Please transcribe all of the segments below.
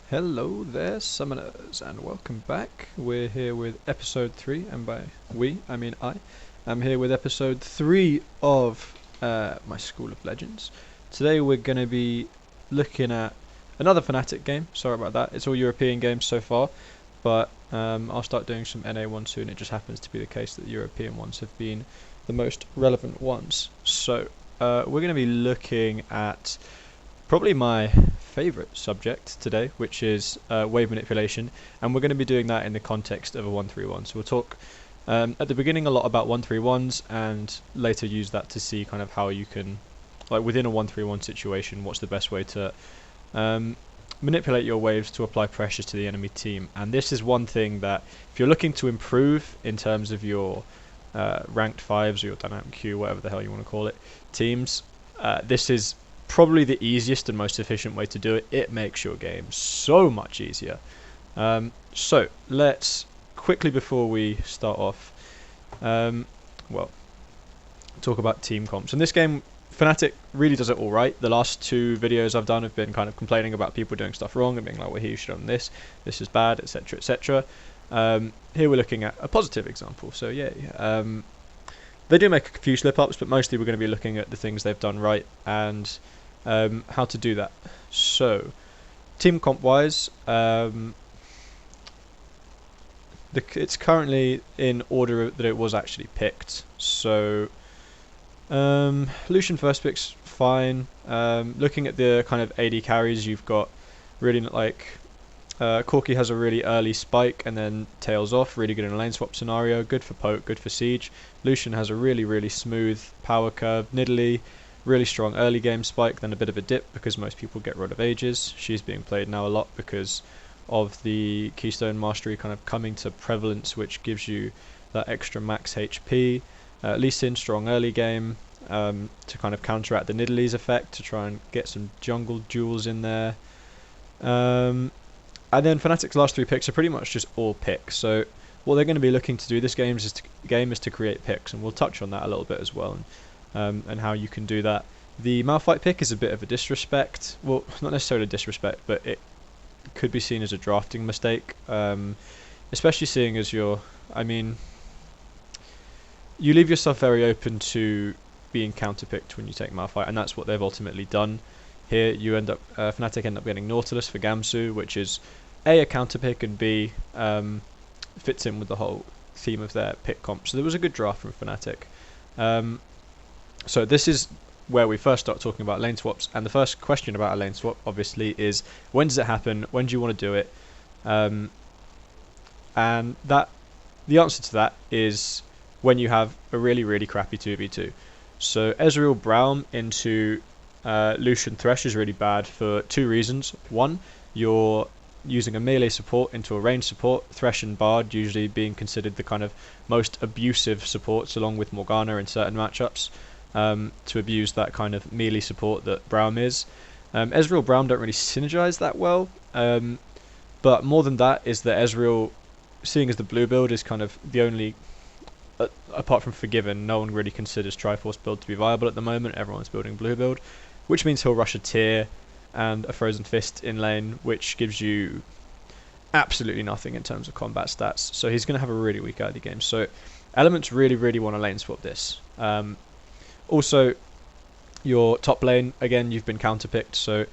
Hello there, summoners, and welcome back. We're here with episode 3, and by we, I mean I. I'm here with episode 3 of my School of Legends. Today we're going to be looking at another Fnatic game. Sorry about that, it's all European games so far, but I'll start doing some NA ones soon. It just happens to be the case that the European ones have been the most relevant ones. So, we're going to be looking at probably my favourite subject today, which is wave manipulation, and we're going to be doing that in the context of a 1-3-1. So we'll talk at the beginning a lot about 1-3-1s, and later use that to see kind of how you can, like within a 1-3-1 situation, what's the best way to manipulate your waves to apply pressure to the enemy team. And this is one thing that, if you're looking to improve in terms of your ranked 5s or your dynamic queue, whatever the hell you want to call it, teams, this is probably the easiest and most efficient way to do it. It makes your game so much easier. So let's quickly, before we start off, talk about team comps. In this game, Fnatic really does it all right. The last 2 videos I've done have been kind of complaining about people doing stuff wrong and being like, well, you should have done this is bad, etc, etc. Here we're looking at a positive example, so yeah. They do make a few slip-ups, but mostly we're going to be looking at the things they've done right and how to do that. So, team comp-wise, it's currently in order that it was actually picked. So, Lucian first pick's fine. Looking at the kind of AD carries, you've got really Corki has a really early spike and then tails off, really good in a lane swap scenario, good for poke, good for siege. Lucian has a really smooth power curve. Nidalee, really strong early game spike, then a bit of a dip because most people get rid of Aegis. She's being played now a lot because of the Keystone Mastery kind of coming to prevalence, which gives you that extra max HP. Lee Sin, strong early game to kind of counteract the Nidalee's effect, to try and get some jungle duels in there. And then Fnatic's last 3 picks are pretty much just all picks. So what they're going to be looking to do this game is to create picks, and we'll touch on that a little bit as well, and how you can do that. The Malphite pick is a bit of a disrespect. Well, not necessarily disrespect, but it could be seen as a drafting mistake, especially seeing as you leave yourself very open to being counterpicked when you take Malphite, and that's what they've ultimately done. Here you end up, Fnatic end up getting Nautilus for Gamsu, which is A, a counter pick, and B, fits in with the whole theme of their pick comp. So there was a good draft from Fnatic. So this is where we first start talking about lane swaps, and the first question about a lane swap, obviously, is when does it happen? When do you want to do it? And the answer to that is when you have a really crappy 2v2. So Ezreal Braum into Lucian Thresh is really bad for 2 reasons. One, you're using a melee support into a ranged support, Thresh and Bard usually being considered the kind of most abusive supports, along with Morgana in certain matchups, to abuse that kind of melee support that Braum is. Ezreal Braum don't really synergize that well, but more than that is that Ezreal, seeing as the blue build is kind of the only, apart from Forgiven, no one really considers Triforce build to be viable at the moment. Everyone's building blue build, which means he'll rush a Tear and a Frozen Fist in lane, which gives you absolutely nothing in terms of combat stats. So he's going to have a really weak early game. So Elements really want to lane swap this. Also, your top lane, again, you've been counterpicked, so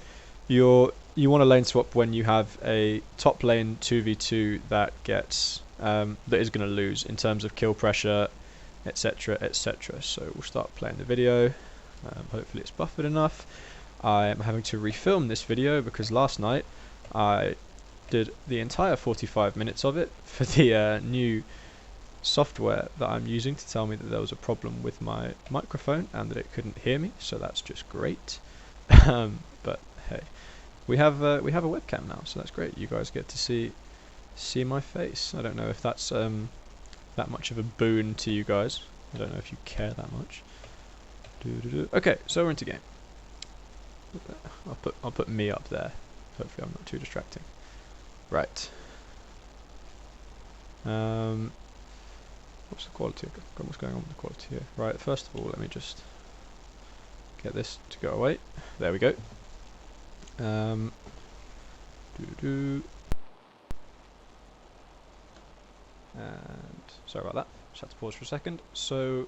you want to lane swap when you have a top lane 2v2 that gets that is going to lose in terms of kill pressure, etc, etc. So we'll start playing the video. Hopefully it's buffered enough. I am having to refilm this video because last night I did the entire 45 minutes of it for the new software that I'm using to tell me that there was a problem with my microphone and that it couldn't hear me, so that's just great. But hey, we have a webcam now, so that's great. You guys get to see my face. I don't know if that's that much of a boon to you guys. I don't know if you care that much. Okay, so we're into game. I'll put me up there. Hopefully I'm not too distracting. Right. What's the quality? What's going on with the quality here? Right, first of all, let me just get this to go away. There we go. And sorry about that. Just had to pause for a second. So,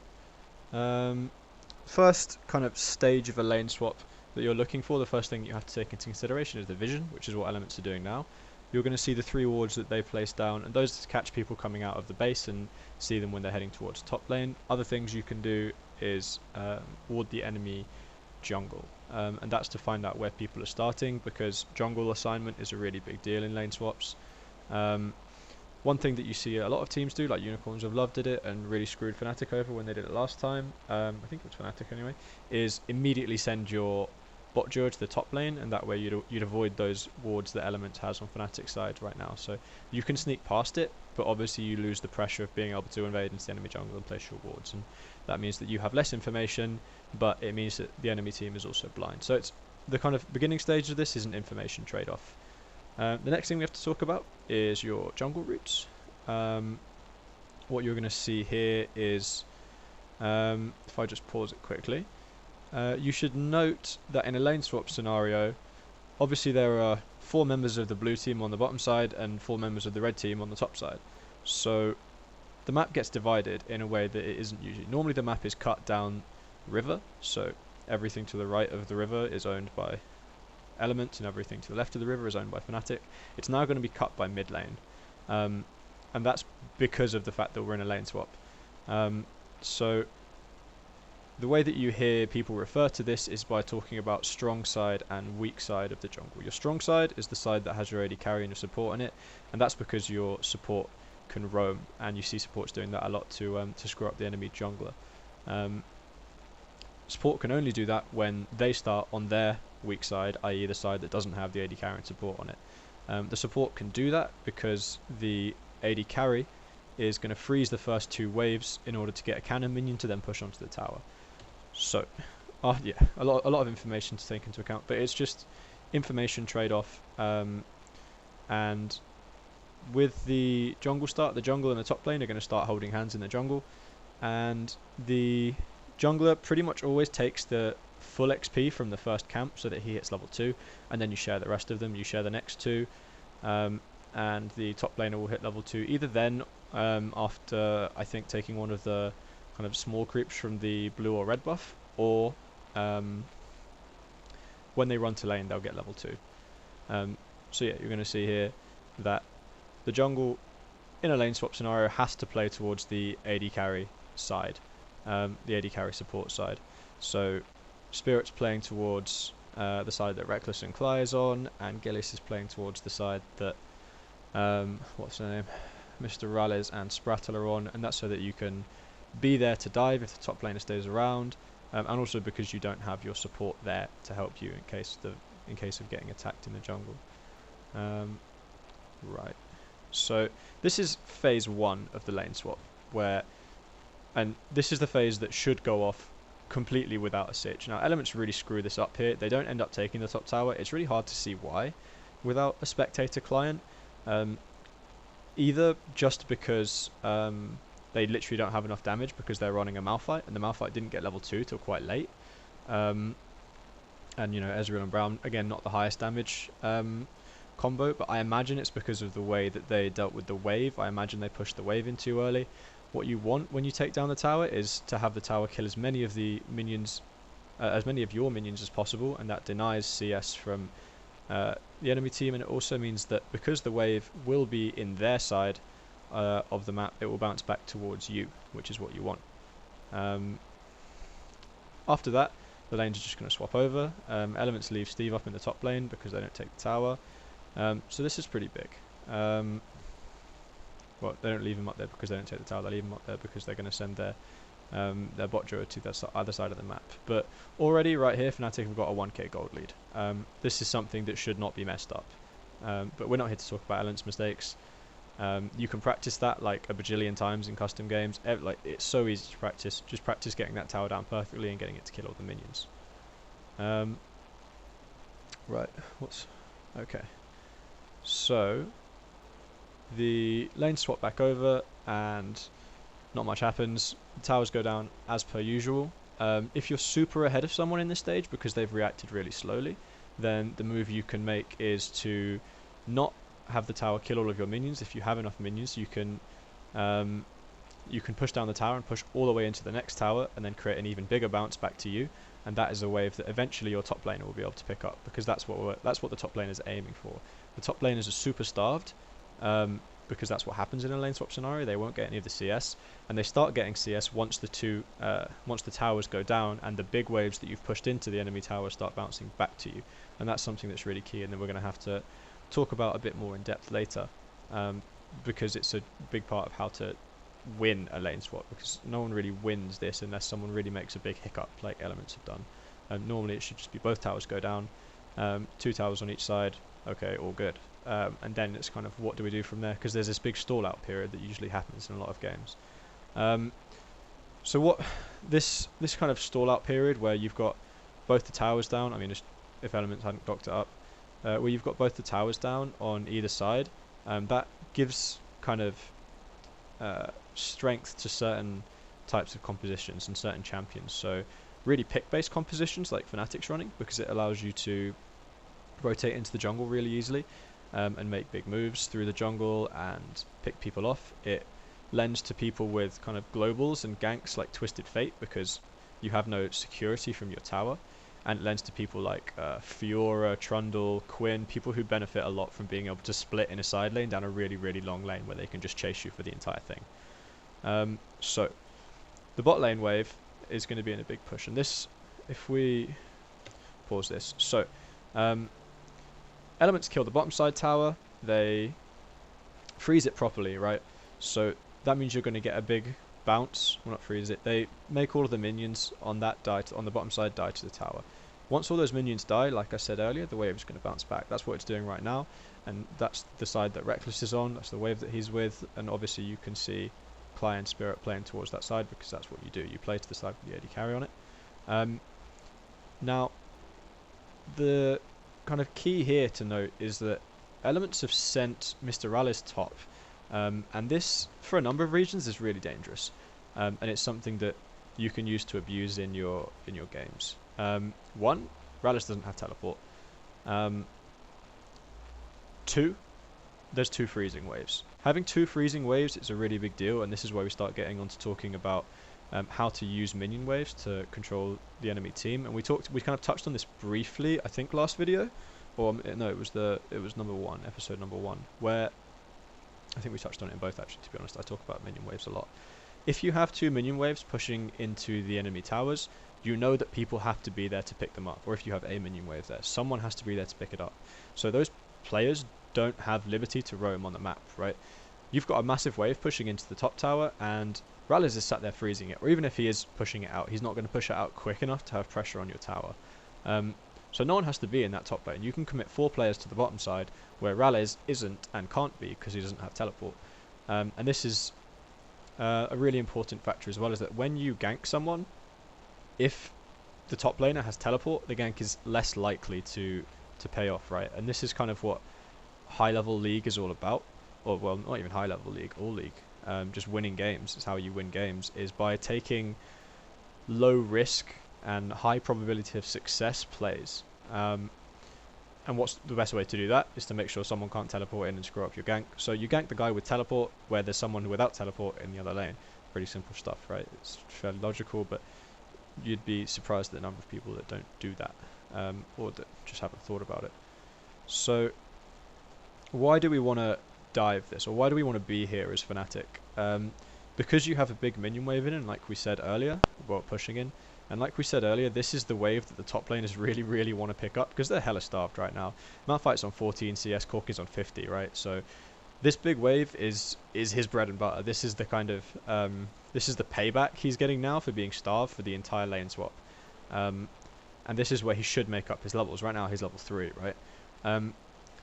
first kind of stage of a lane swap that you're looking for, the first thing you have to take into consideration is the vision, which is what Elements are doing now. You're going to see the 3 wards that they place down, and those catch people coming out of the base and see them when they're heading towards top lane. Other things you can do is ward the enemy jungle, and that's to find out where people are starting, because jungle assignment is a really big deal in lane swaps. One thing that you see a lot of teams do, like Unicorns of Love did it and really screwed Fnatic over when they did it last time, I think it was Fnatic anyway, is immediately send your bot duo to the top lane, and that way you'd avoid those wards that Element has on Fnatic's side right now. So you can sneak past it, but obviously you lose the pressure of being able to invade into the enemy jungle and place your wards, and that means that you have less information, but it means that the enemy team is also blind. So it's the kind of beginning stage of this is an information trade-off. The next thing we have to talk about is your jungle routes. What you're going to see here is, if I just pause it quickly, you should note that in a lane swap scenario, obviously there are 4 members of the blue team on the bottom side and 4 members of the red team on the top side. So the map gets divided in a way that it isn't usually. Normally the map is cut down river, so everything to the right of the river is owned by Element, and everything to the left of the river is owned by Fnatic. It's now going to be cut by mid lane, and that's because of the fact that we're in a lane swap. So the way that you hear people refer to this is by talking about strong side and weak side of the jungle. Your strong side is the side that has your AD carry and your support in it, and that's because your support can roam, and you see supports doing that a lot to screw up the enemy jungler. Support can only do that when they start on their weak side, i.e. the side that doesn't have the AD carry and support on it. The support can do that because the AD carry is going to freeze the first 2 waves in order to get a cannon minion to then push onto the tower. So, yeah, a lot of information to take into account, but it's just information trade-off. And with the jungle start, the jungle and the top lane are going to start holding hands in the jungle, and the jungler pretty much always takes the full XP from the first camp so that he hits level 2, and then you share the rest of them, you share the next 2, and the top laner will hit level 2 either then, after I think taking one of the kind of small creeps from the blue or red buff, or when they run to lane they'll get level 2. So yeah, you're going to see here that the jungle in a lane swap scenario has to play towards the AD carry side, the AD carry support side. So Spirit's playing towards the side that Reckless and Cly is on, and Gillis is playing towards the side that what's their name, Mr. Ralles and Sprattle are on, and that's so that you can be there to dive if the top laner stays around, and also because you don't have your support there to help you in case of getting attacked in the jungle. Right, so this is phase 1 of the lane swap, and this is the phase that should go off completely without a sitch. Now Elements really screw this up here. They don't end up taking the top tower. It's really hard to see why without a spectator client, either just because they literally don't have enough damage because they're running a Malphite, and the Malphite didn't get level 2 till quite late, and you know, Ezreal and Brown, again, not the highest damage combo, but I imagine it's because of the way that they dealt with the wave. I imagine they pushed the wave in too early. What you want when you take down the tower is to have the tower kill as many of the minions, as many of your minions as possible, and that denies CS from the enemy team, and it also means that because the wave will be in their side of the map, it will bounce back towards you, which is what you want. After that, the lanes are just going to swap over. Elements leave Steve up in the top lane because they don't take the tower. So this is pretty big. Well, they don't leave him up there because they don't take the tower. They leave him up there because they're going to send their bot duo to the other side of the map. But already, right here, Fnatic have got a 1k gold lead. This is something that should not be messed up. But we're not here to talk about Elements' mistakes. You can practice that like a bajillion times in custom games. Like, it's so easy to practice. Just practice getting that tower down perfectly and getting it to kill all the minions. Right, okay. So the lanes swap back over and not much happens. The towers go down as per usual. If you're super ahead of someone in this stage because they've reacted really slowly, then the move you can make is to not have the tower kill all of your minions. If you have enough minions, you can push down the tower and push all the way into the next tower, and then create an even bigger bounce back to you. And that is a wave that eventually your top laner will be able to pick up, because that's what the top lane is aiming for. The top laners are super starved, because that's what happens in a lane swap scenario. They won't get any of the CS, and they start getting CS once the towers go down and the big waves that you've pushed into the enemy tower start bouncing back to you. And that's something that's really key, and then we're going to have to talk about a bit more in depth later, because it's a big part of how to win a lane swap, because no one really wins this unless someone really makes a big hiccup like Elements have done. Normally it should just be both towers go down, 2 towers on each side, okay, all good. And then it's kind of what do we do from there, because there's this big stall out period that usually happens in a lot of games. So what this kind of stall out period where you've got both the towers down, I mean if Elements hadn't docked it up, where you've got both the towers down on either side, that gives kind of strength to certain types of compositions and certain champions. So really pick-based compositions like Fnatic's running, because it allows you to rotate into the jungle really easily, and make big moves through the jungle and pick people off. It lends to people with kind of globals and ganks like Twisted Fate, because you have no security from your tower. And it lends to people like Fiora, Trundle, Quinn, people who benefit a lot from being able to split in a side lane down a really, really long lane where they can just chase you for the entire thing. So the bot lane wave is going to be in a big push, and this, if we pause this, so Elements kill the bottom side tower, they freeze it properly, right? So that means you're going to get a big bounce, well not freeze it, they make all of the minions on that on the bottom side die to the tower. Once all those minions die, like I said earlier, the wave is going to bounce back. That's what it's doing right now, and that's the side that Reckless is on, that's the wave that he's with, and obviously you can see Cly and Spirit playing towards that side, because that's what you do, you play to the side with the AD carry on it. Now, the kind of key here to note is that Elements have sent Mr. Rallis top, and this, for a number of reasons, is really dangerous, and it's something that you can use to abuse in your games. One, Rallis doesn't have teleport. Two, there's 2 freezing waves. Having 2 freezing waves is a really big deal, and this is where we start getting onto talking about how to use minion waves to control the enemy team. And we kind of touched on this briefly, I think last video, or no, it was number 1, episode number 1, where I think we touched on it in both actually. To be honest, I talk about minion waves a lot. If you have 2 minion waves pushing into the enemy towers, you know that people have to be there to pick them up, or if you have a minion wave there, someone has to be there to pick it up. So those players don't have liberty to roam on the map, right? You've got a massive wave pushing into the top tower, and Rallis is sat there freezing it, or even if he is pushing it out, he's not going to push it out quick enough to have pressure on your tower. So no one has to be in that top lane. You can commit 4 players to the bottom side, where Rallis isn't and can't be because he doesn't have teleport. And this is a really important factor as well, is that when you gank someone, if the top laner has teleport, the gank is less likely to pay off, right? And this is kind of what high level league is all about, or well, not even high level league, all league. Just winning games is how you win games, is by taking low risk and high probability of success plays. And what's the best way to do that is to make sure someone can't teleport in and screw up your gank. So you gank the guy with teleport where there's someone without teleport in the other lane. Pretty simple stuff, right? It's fairly logical, but you'd be surprised at the number of people that don't do that, or that just haven't thought about it. So why do we want to dive this, or why do we want to be here as Fnatic? Because you have a big minion wave in, like we said earlier, well, pushing in, and like we said earlier, this is the wave that the top laners really want to pick up, because they're hella starved right now. Malphite's on 14 CS, Cork is on 50, right? So this big wave is his bread and butter. This is the kind of this is the payback he's getting now for being starved for the entire lane swap, and this is where he should make up his levels. Right now he's level 3, right?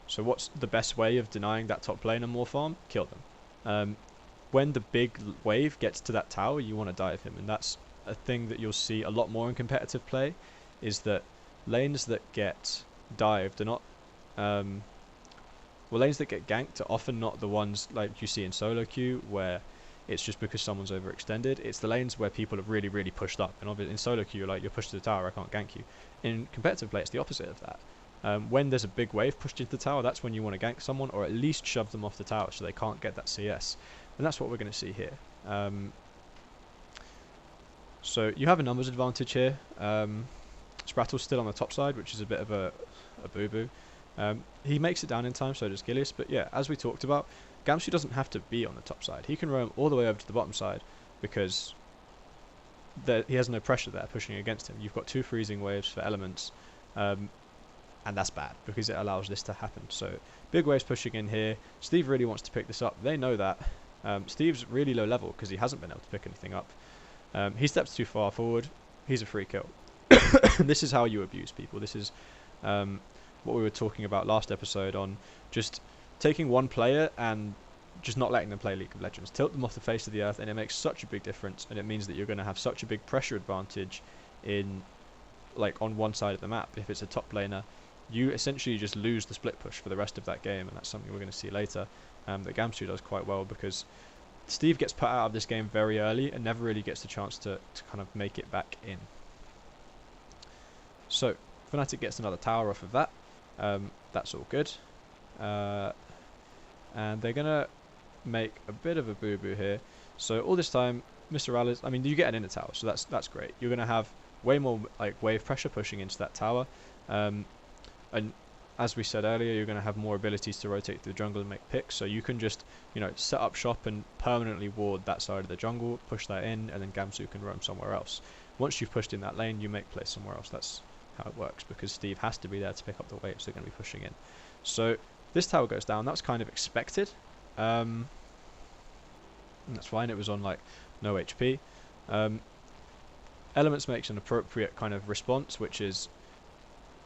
So what's the best way of denying that top laner more farm? Kill them. When the big wave gets to that tower, you want to dive him, and that's a thing that you'll see a lot more in competitive play, is that lanes that get dived are not lanes that get ganked are often not the ones like you see in solo queue, where it's just because someone's overextended. It's the lanes where people have really pushed up, and obviously in solo queue you're like, you're pushed to the tower, I can't gank you. In competitive play it's the opposite of that. When there's a big wave pushed into the tower, that's when you want to gank someone, or at least shove them off the tower so they can't get that CS. And that's what we're going to see here. So you have a numbers advantage here. Sprattle's still on the top side, which is a bit of a boo-boo. He makes it down in time, so does Gilius, but yeah, as we talked about, Gamsu doesn't have to be on the top side. He can roam all the way over to the bottom side, because he has no pressure there pushing against him. You've got 2 freezing waves for elements, and that's bad, because it allows this to happen. So, big waves pushing in here. Steve really wants to pick this up. They know that. Steve's really low level, because he hasn't been able to pick anything up. He steps too far forward. He's a free kill. This is how you abuse people. This is what we were talking about last episode on just taking one player and just not letting them play League of Legends. Tilt them off the face of the earth, and it makes such a big difference, and it means that you're going to have such a big pressure advantage in, like, on one side of the map. If it's a top laner, you essentially just lose the split push for the rest of that game, and that's something we're going to see later that Gamsu does quite well, because Steve gets put out of this game very early and never really gets the chance to kind of make it back in. So, Fnatic gets another tower off of that. That's all good. And they're going to make a bit of a boo-boo here. So all this time, Mr. Alice, I mean, you get an inner tower, so that's great. You're going to have way more like wave pressure pushing into that tower. And as we said earlier, you're going to have more abilities to rotate through the jungle and make picks. So you can just, set up shop and permanently ward that side of the jungle, push that in, and then Gamsu can roam somewhere else. Once you've pushed in that lane, you make plays somewhere else. That's how it works, because Steve has to be there to pick up the waves they're going to be pushing in. So this tower goes down. That's kind of expected. And that's fine. It was on like no HP. Elements makes an appropriate kind of response, which is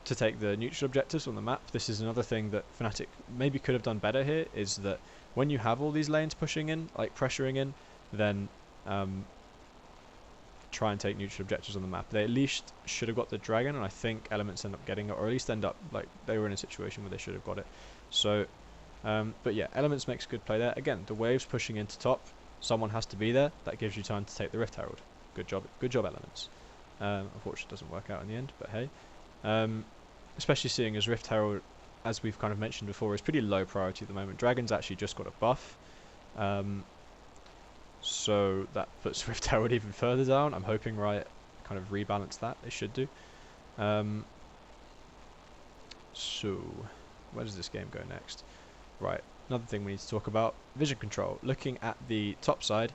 to take the neutral objectives on the map. This is another thing that Fnatic maybe could have done better here, is that when you have all these lanes pushing in, like pressuring in, then try and take neutral objectives on the map. They at least should have got the dragon, and I think Elements end up getting it, or at least end up like they were in a situation where they should have got it. So, but yeah, Elements makes good play there. Again, the waves pushing into top, someone has to be there. That gives you time to take the Rift Herald. Good job, Elements. Unfortunately, it doesn't work out in the end, but hey. Especially seeing as Rift Herald, as we've kind of mentioned before, is pretty low priority at the moment. Dragon's actually just got a buff. So that puts Rift Herald even further down. I'm hoping Riot kind of rebalance that. They should do. So, where does this game go next? Right, another thing we need to talk about, vision control. Looking at the top side,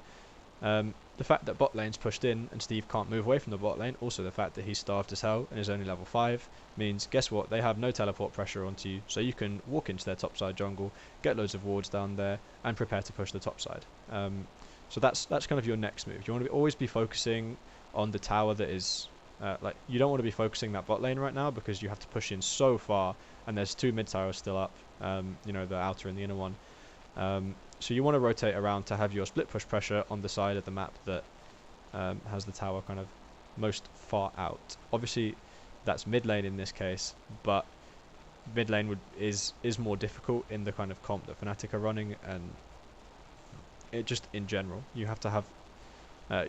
the fact that bot lane's pushed in and Steve can't move away from the bot lane, also the fact that he's starved as hell and is only level 5, means, guess what, they have no teleport pressure onto you, so you can walk into their top side jungle, get loads of wards down there, and prepare to push the top side. So that's kind of your next move. You want to always be focusing on the tower that is, like, you don't want to be focusing that bot lane right now, because you have to push in so far, and there's 2 mid towers still up, the outer and the inner one. So you want to rotate around to have your split push pressure on the side of the map that has the tower kind of most far out. Obviously, that's mid lane in this case, but mid lane is more difficult in the kind of comp that Fnatic are running, and it just in general, you have to have.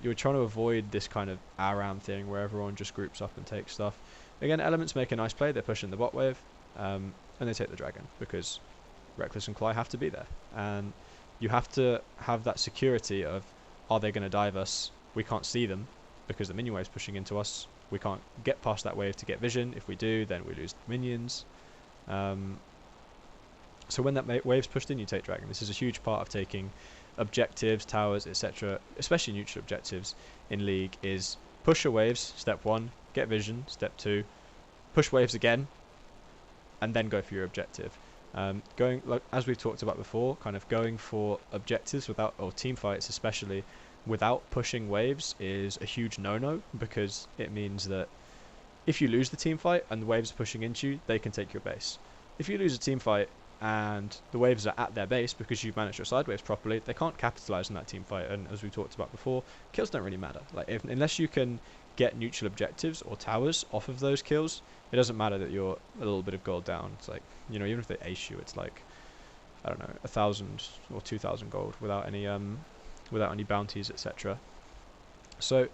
You're trying to avoid this kind of ARAM thing where everyone just groups up and takes stuff. Again, Elements make a nice play. They're pushing the bot wave, and they take the dragon, because Reckless and Cly have to be there, and you have to have that security of, are they going to dive us? We can't see them because the minion wave's pushing into us. We can't get past that wave to get vision. If we do, then we lose the minions. So when that wave's pushed in, you take dragon. This is a huge part of taking objectives, towers, etc., especially neutral objectives in League, is push your waves, step 1, get vision, step 2, push waves again, and then go for your objective. Going, like as we've talked about before, kind of going for objectives without, or team fights especially, without pushing waves is a huge no-no, because it means that if you lose the team fight and the waves are pushing into you, they can take your base. If you lose a team fight and the waves are at their base because you've managed your side waves properly, they can't capitalize on that team fight, and as we talked about before, kills don't really matter. Like, unless you can get neutral objectives or towers off of those kills, it doesn't matter that you're a little bit of gold down. It's like, even if they ace you, it's like, I don't know, 1,000 or 2,000 gold without any bounties, etc. So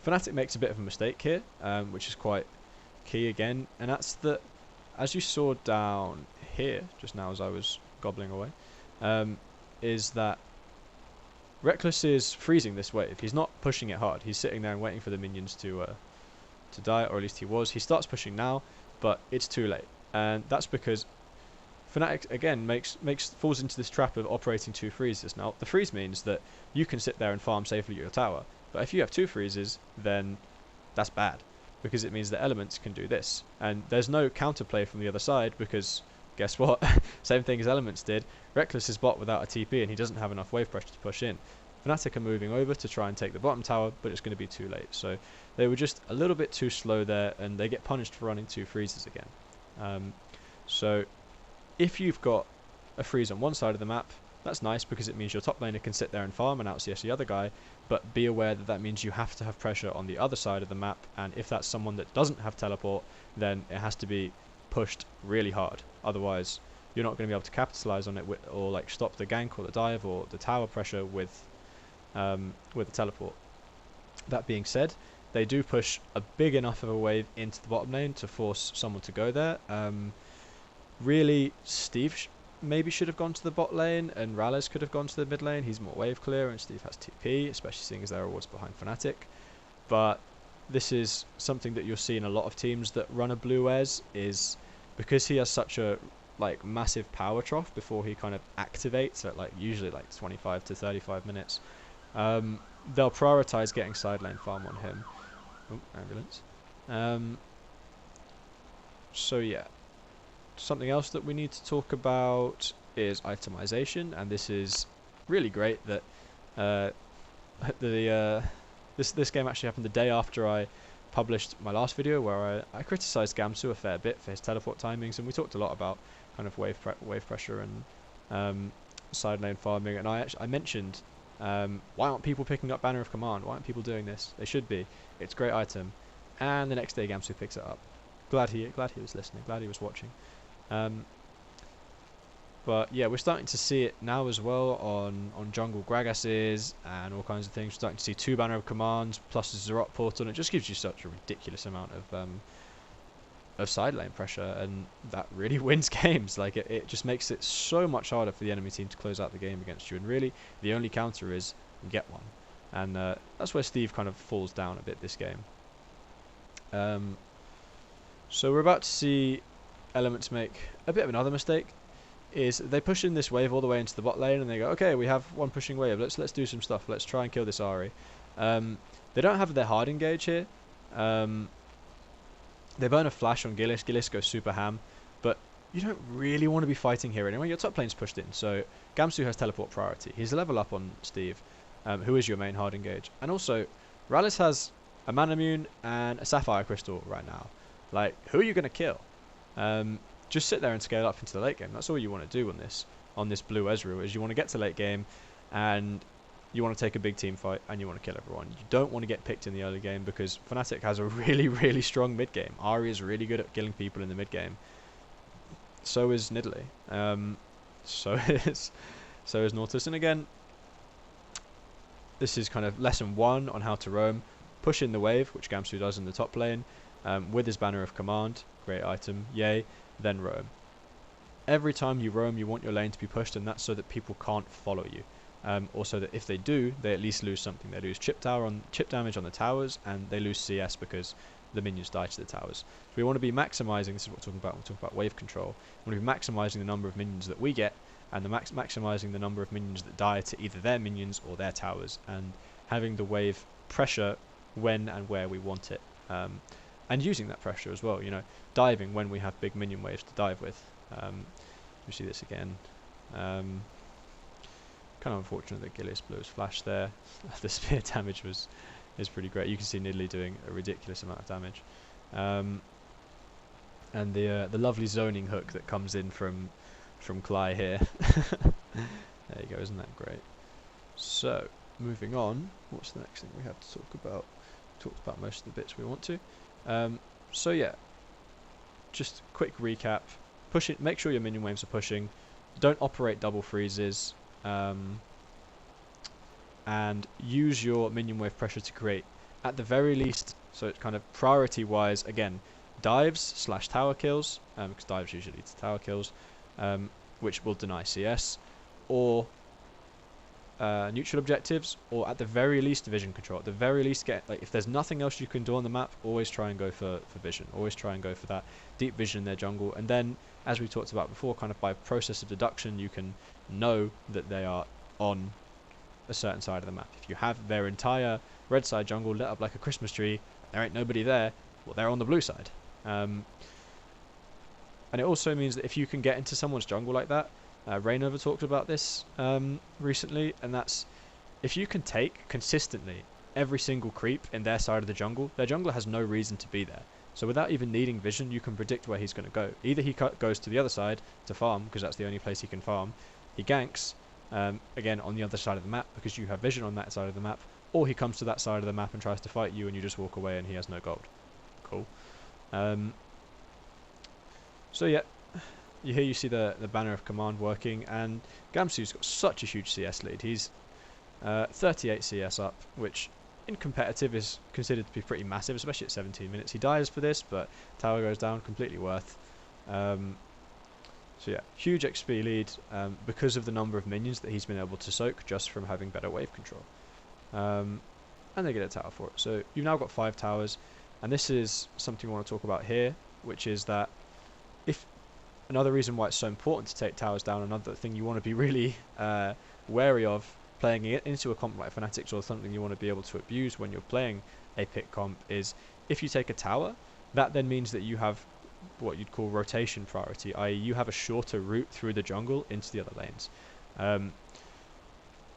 Fnatic makes a bit of a mistake here, which is quite key again, and that's that as you saw down here just now as I was gobbling away, is that Reckless is freezing this wave. He's not pushing it hard. He's sitting there and waiting for the minions to die, or at least he was. He starts pushing now, but it's too late, and that's because Fnatic again falls into this trap of operating 2 freezes. Now the freeze means that you can sit there and farm safely at your tower, but if you have 2 freezes, then that's bad, because it means that elements can do this, and there's no counterplay from the other side, because guess what? Same thing as elements did. Reckless is bot without a TP, and he doesn't have enough wave pressure to push in. Fnatic are moving over to try and take the bottom tower, but it's going to be too late. So they were just a little bit too slow there, and they get punished for running 2 freezes again. So if you've got a freeze on one side of the map, that's nice, because it means your top laner can sit there and farm and out-CS the other guy, but be aware that that means you have to have pressure on the other side of the map, and if that's someone that doesn't have teleport, then it has to be pushed really hard. Otherwise, you're not going to be able to capitalize on it or like stop the gank or the dive or the tower pressure with the teleport. That being said, they do push a big enough of a wave into the bottom lane to force someone to go there. Really, Steve maybe should have gone to the bot lane, and Rallis could have gone to the mid lane. He's more wave clear, and Steve has TP, especially seeing as there are wards behind Fnatic. But this is something that you'll see in a lot of teams that run a blue Ez, is because he has such a massive power trough before he kind of activates at usually 25 to 35 minutes. They'll prioritize getting side lane farm on him. Oh, ambulance. So yeah. Something else that we need to talk about is itemization, and this is really great that this game actually happened the day after I published my last video, where I criticized Gamsu a fair bit for his teleport timings, and we talked a lot about kind of wave pressure and side lane farming, and I mentioned why aren't people picking up Banner of Command? Why aren't people doing this? They should be. It's a great item. And the next day Gamsu picks it up. Glad he was listening. Glad he was watching. But yeah, we're starting to see it now as well on jungle Gragas's and all kinds of things. We're starting to see 2 Banner of Commands plus a Zerot portal, and it just gives you such a ridiculous amount of side lane pressure, and that really wins games. It just makes it so much harder for the enemy team to close out the game against you, and really the only counter is get one, and that's where Steve kind of falls down a bit this game. So we're about to see Elements make a bit of another mistake. Is they push in this wave all the way into the bot lane, and they go, okay, we have one pushing wave, let's do some stuff, let's try and kill this Ahri. They don't have their hard engage here. They burn a flash on Gillis. Gillis goes super ham, but you don't really want to be fighting here anyway. Your top lane's pushed in, so Gamsu has teleport priority. He's a level up on Steve, who is your main hard engage. And also, Rallis has a Manamune and a Sapphire Crystal right now. Who are you going to kill? Just sit there and scale up into the late game. That's all you want to do on this blue Ezreal, is you want to get to late game, and you want to take a big team fight, and you want to kill everyone. You don't want to get picked in the early game, because Fnatic has a really, really strong mid game. Ahri is really good at killing people in the mid game. So is Nidalee. So is Nautilus. And again, this is kind of lesson 1 on how to roam. Push in the wave, which Gamsu does in the top lane, with his Banner of Command. Great item, yay. Then roam. Every time you roam, you want your lane to be pushed, and that's so that people can't follow you. Also, that if they do, they at least lose something. They lose chip damage on the towers, and they lose CS because the minions die to the towers. So we want to be maximising. This is what we're talking about. We're talking about wave control. We want to be maximising the number of minions that we get, and maximising the number of minions that die to either their minions or their towers, and having the wave pressure when and where we want it. And using that pressure as well, diving when we have big minion waves to dive with. We see this again. Kind of unfortunate that Gillis blew his flash there. The spear damage is pretty great. You can see Nidalee doing a ridiculous amount of damage. And the lovely zoning hook that comes in from Cly here. There you go, isn't that great? So, moving on, what's the next thing we have to talk about? Talked about most of the bits we want to. So yeah, just quick recap. Push it. Make sure your minion waves are pushing. Don't operate double freezes. And use your minion wave pressure to create, at the very least, so it's kind of priority-wise, again, dives / tower kills, because dives usually lead to tower kills, which will deny CS, or neutral objectives, or at the very least vision control. At the very least, if there's nothing else you can do on the map, always try and go for vision. Always try and go for that deep vision in their jungle, and then, as we talked about before, kind of by process of deduction, you can know that they are on a certain side of the map. If you have their entire red side jungle lit up like a Christmas tree, there ain't nobody there, well, they're on the blue side. And it also means that if you can get into someone's jungle like that, Rainover talked about this recently, and that's if you can take consistently every single creep in their side of the jungle, their jungler has no reason to be there. So without even needing vision, you can predict where he's going to go. Either he goes to the other side to farm, because that's the only place he can farm. He ganks, again, on the other side of the map, because you have vision on that side of the map, or he comes to that side of the map and tries to fight you, and you just walk away and he has no gold. Cool. So yeah, here you see the banner of command working, and Gamsu's got such a huge CS lead. He's 38 CS up, which in competitive is considered to be pretty massive, especially at 17 minutes. He dies for this, but tower goes down, completely worth. So yeah, huge XP lead because of the number of minions that he's been able to soak just from having better wave control. And they get a tower for it. So you've now got 5 towers, and this is something I want to talk about here, which is that another reason why it's so important to take towers down, another thing you want to be really wary of playing it into a comp like Fnatic, or something you want to be able to abuse when you're playing a pick comp, is if you take a tower, that then means that you have what you'd call rotation priority, i.e. you have a shorter route through the jungle into the other lanes.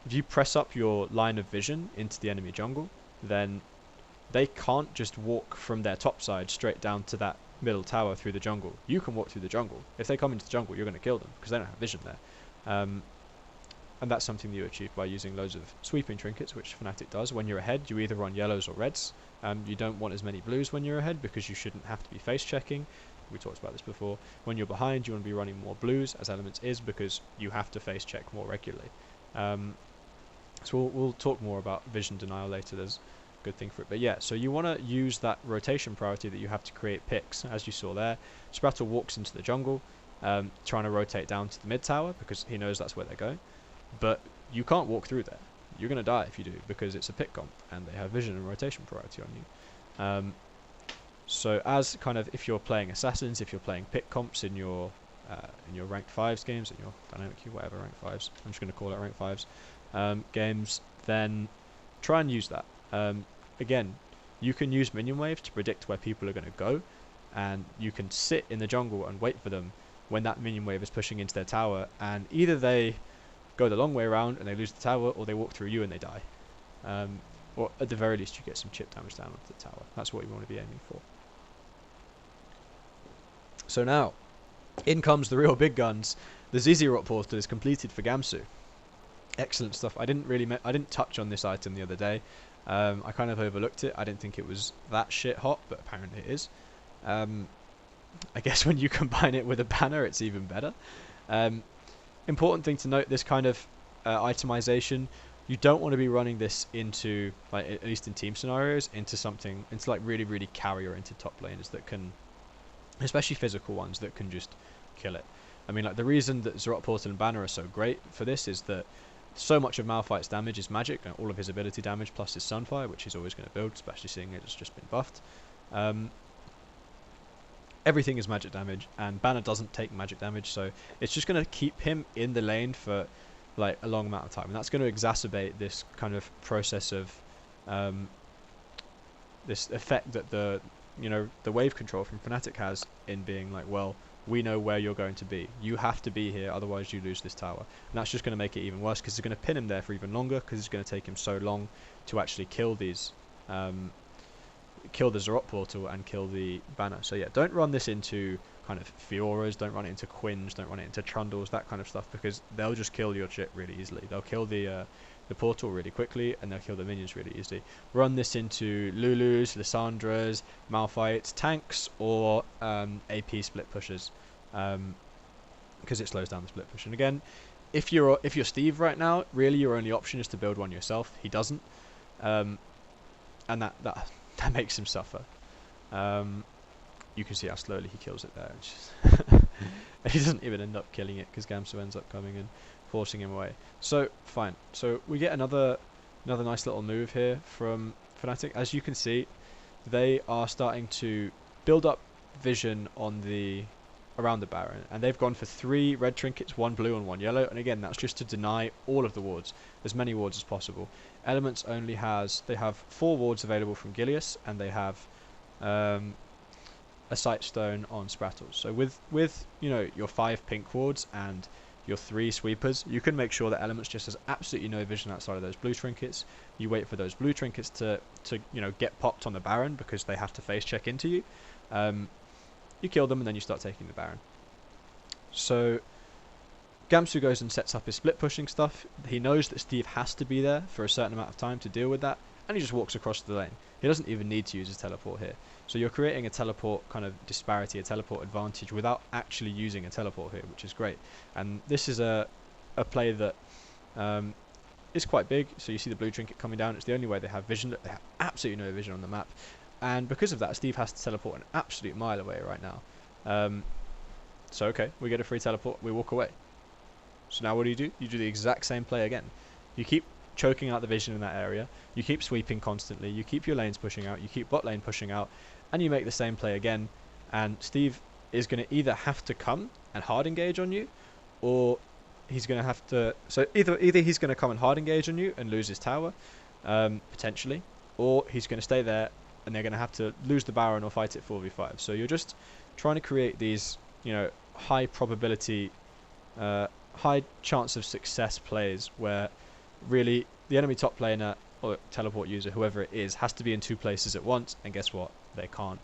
If you press up your line of vision into the enemy jungle, then they can't just walk from their top side straight down to that middle tower through the jungle. You can walk through the jungle. If they come into the jungle, you're going to kill them because they don't have vision there. And that's something you achieve by using loads of sweeping trinkets, which Fnatic does. When you're ahead, you either run yellows or reds. You don't want as many blues when you're ahead because you shouldn't have to be face checking. We talked about this before. When you're behind, you want to be running more blues, as Elements is, because you have to face check more regularly. So we'll talk more about vision denial later. There's a good thing for it. But yeah, so you want to use that rotation priority that you have to create picks, as you saw there. Spratter walks into the jungle, trying to rotate down to the mid tower because he knows that's where they're going. But you can't walk through there. You're going to die if you do, because it's a pick comp and they have vision and rotation priority on you. So as kind of, if you're playing assassins, if you're playing pick comps in your ranked 5s games, in your dynamic queue, whatever, ranked 5s, I'm just going to call it ranked 5s games, then try and use that. Again, you can use minion waves to predict where people are going to go, and you can sit in the jungle and wait for them when that minion wave is pushing into their tower, and either they go the long way around and they lose the tower, or they walk through you and they die. Or at the very least you get some chip damage down onto the tower. That's what you want to be aiming for. So now, in comes the real big guns. The ZZ Rot portal is completed for Gamsu. Excellent stuff. I didn't touch on this item the other day. I kind of overlooked it. I didn't think it was that shit hot, but apparently it is. I guess when you combine it with a banner, it's even better. Important thing to note, this kind of itemization, you don't want to be running this into, like, at least in team scenarios, into like really carry-oriented top laners that can, especially physical ones, that can just kill it. I mean, like, the reason that Zerot Portal and Banner are so great for this is that so much of Malphite's damage is magic, and all of his ability damage plus his Sunfire, which he's always going to build, especially seeing it's just been buffed. Everything is magic damage, and Banner doesn't take magic damage, so it's just going to keep him in the lane for like a long amount of time, and that's going to exacerbate this kind of process of this effect that the wave control from Fnatic has in being like, well, we know where you're going to be. You have to be here, otherwise you lose this tower. And that's just going to make it even worse, because it's going to pin him there for even longer, because it's going to take him so long to actually kill these, kill the Zerot portal and kill the banner. So yeah, don't run this into kind of Fioras, don't run it into Quins, don't run it into Trundles, that kind of stuff, because they'll just kill your shit really easily. They'll kill the portal really quickly, and they'll kill the minions really easily. Run this into Lulus, Lissandras, Malphites, tanks, or AP split pushers, because it slows down the split push. And again, if you're Steve right now, really your only option is to build one yourself. He doesn't, and that makes him suffer. you can see how slowly he kills it there. And he doesn't even end up killing it because Gamsu ends up coming and forcing him away. So fine. So we get another nice little move here from Fnatic. As you can see, they are starting to build up vision on the around the Baron, and they've gone for 3 red trinkets, 1 blue and 1 yellow, and again that's just to deny all of the wards, as many wards as possible. Elements only they have 4 wards available from Gilius, and they have a sight stone on Sprattles. So with you know, your 5 pink wards and your 3 sweepers, you can make sure that Elements just has absolutely no vision outside of those blue trinkets. You wait for those blue trinkets to you know, get popped on the Baron because they have to face check into you. You kill them and then you start taking the Baron. So Gamsu goes and sets up his split pushing stuff. He knows that Steve has to be there for a certain amount of time to deal with that, and he just walks across the lane. He doesn't even need to use his teleport here. So you're creating a teleport kind of disparity, a teleport advantage without actually using a teleport here, which is great. And this is a play that is quite big. So you see the blue trinket coming down. It's the only way they have vision. They have absolutely no vision on the map. And because of that, Steve has to teleport an absolute mile away right now. So okay, we get a free teleport, we walk away. So now what do? You do the exact same play again. You keep choking out the vision in that area, you keep sweeping constantly, you keep your lanes pushing out, you keep bot lane pushing out, and you make the same play again. And Steve is going to either have to come and hard engage on you, or he's going to have to... So either he's going to come and hard engage on you and lose his tower, potentially, or he's going to stay there and they're going to have to lose the Baron or fight it 4v5. So you're just trying to create these, you know, high probability, high chance of success plays where really the enemy top laner or teleport user, whoever it is, has to be in 2 places at once, and guess what? They can't.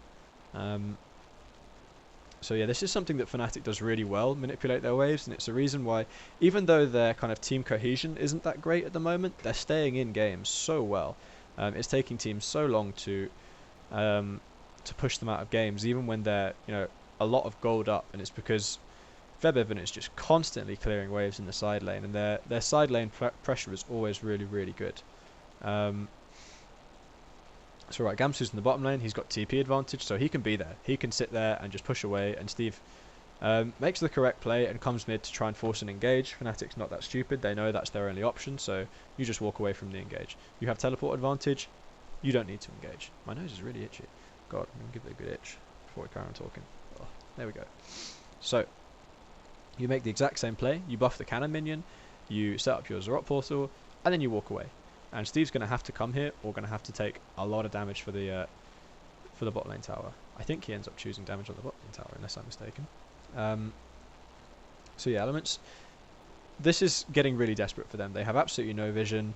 So yeah, this is something that Fnatic does really well, manipulate their waves, and it's a reason why, even though their kind of team cohesion isn't that great at the moment, they're staying in games so well. It's taking teams so long to push them out of games, even when they're, you know, a lot of gold up, and it's because Febiven is just constantly clearing waves in the side lane, and their side lane pressure is always really, really good. So right, Gamsu's in the bottom lane, he's got TP advantage, so he can be there. He can sit there and just push away, and Steve makes the correct play and comes mid to try and force an engage. Fnatic's not that stupid, they know that's their only option, so you just walk away from the engage. You have teleport advantage, you don't need to engage. My nose is really itchy. God, I'm going to give it a good itch before we carry on talking. Oh, there we go. So, you make the exact same play, you buff the cannon minion, you set up your Zarot portal, and then you walk away. And Steve's going to have to come here, or going to have to take a lot of damage for the bot lane tower. I think he ends up choosing damage on the bot lane tower, unless I'm mistaken. So yeah, Elements. This is getting really desperate for them. They have absolutely no vision.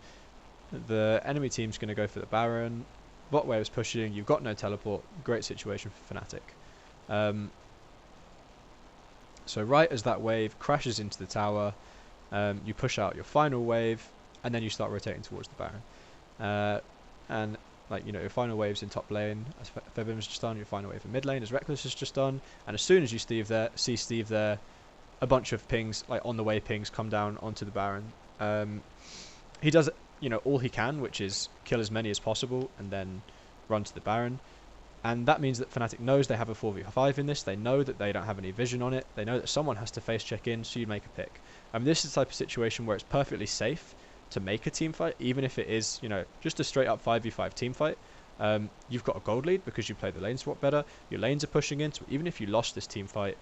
The enemy team's going to go for the Baron. Bot wave's pushing. You've got no teleport. Great situation for Fnatic. So right as that wave crashes into the tower, you push out your final wave, and then you start rotating towards the Baron. And like, you know, your final wave's in top lane, as Febim's just done. Your final wave in mid lane, as Reckless has just done. And as soon as you see Steve there, a bunch of pings, like on the way pings, come down onto the Baron. He does, you know, all he can, which is kill as many as possible and then run to the Baron. And that means that Fnatic knows they have a 4v5 in this. They know that they don't have any vision on it. They know that someone has to face check in, so you make a pick. This is the type of situation where it's perfectly safe to make a team fight, even if it is, you know, just a straight up 5v5 team fight. You've got a gold lead because you play the lane swap better. Your lanes are pushing in, so even if you lost this team fight,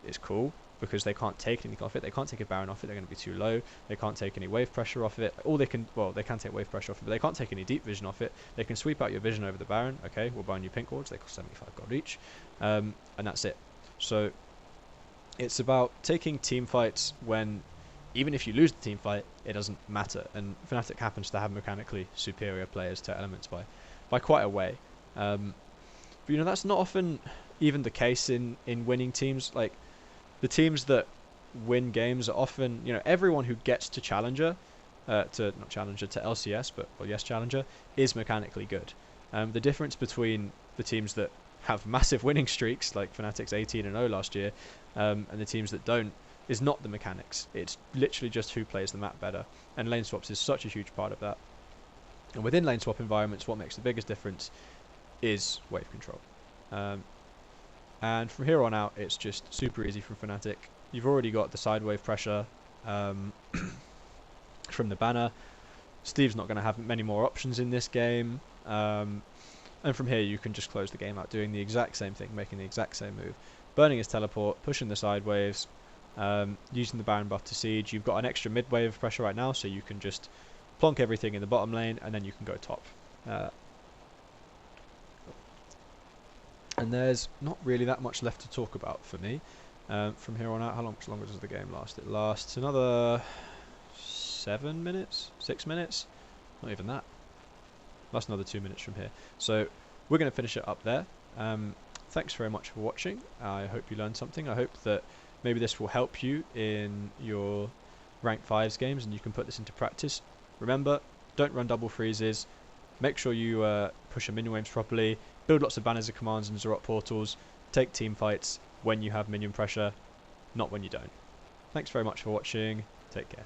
it's cool because they can't take anything off it. They can't take a Baron off it. They're going to be too low. They can't take any wave pressure off it. All they can, well, they can take wave pressure off it, but they can't take any deep vision off it. They can sweep out your vision over the Baron. Okay, we'll buy new pink wards. They cost 75 gold each, and that's it. So it's about taking team fights when, even if you lose the team fight, it doesn't matter. And Fnatic happens to have mechanically superior players to Elements by quite a way. But you know, that's not often even the case in winning teams. Like, the teams that win games are often, you know, everyone who gets to Challenger, not Challenger, to LCS, but, well, yes, Challenger, is mechanically good. The difference between the teams that have massive winning streaks, like Fnatic's 18-0 last year, and the teams that don't, is not the mechanics. It's literally just who plays the map better. And lane swaps is such a huge part of that. And within lane swap environments, what makes the biggest difference is wave control. And from here on out, it's just super easy from Fnatic. You've already got the side wave pressure from the banner. Steve's not going to have many more options in this game. And from here, you can just close the game out doing the exact same thing, making the exact same move. Burning his teleport, pushing the side waves, using the Baron buff to siege. You've got an extra mid wave of pressure right now, so you can just plonk everything in the bottom lane, and then you can go top. And there's not really that much left to talk about for me. From here on out, how much longer does the game last? It lasts another 7 minutes? 6 minutes? Not even that. Lasts another 2 minutes from here. So we're going to finish it up there. Thanks very much for watching. I hope you learned something. I hope that maybe this will help you in your rank 5s games and you can put this into practice. Remember, don't run double freezes. Make sure you push your minion waves properly. Build lots of banners and commands and Zarot portals. Take team fights when you have minion pressure, not when you don't. Thanks very much for watching. Take care.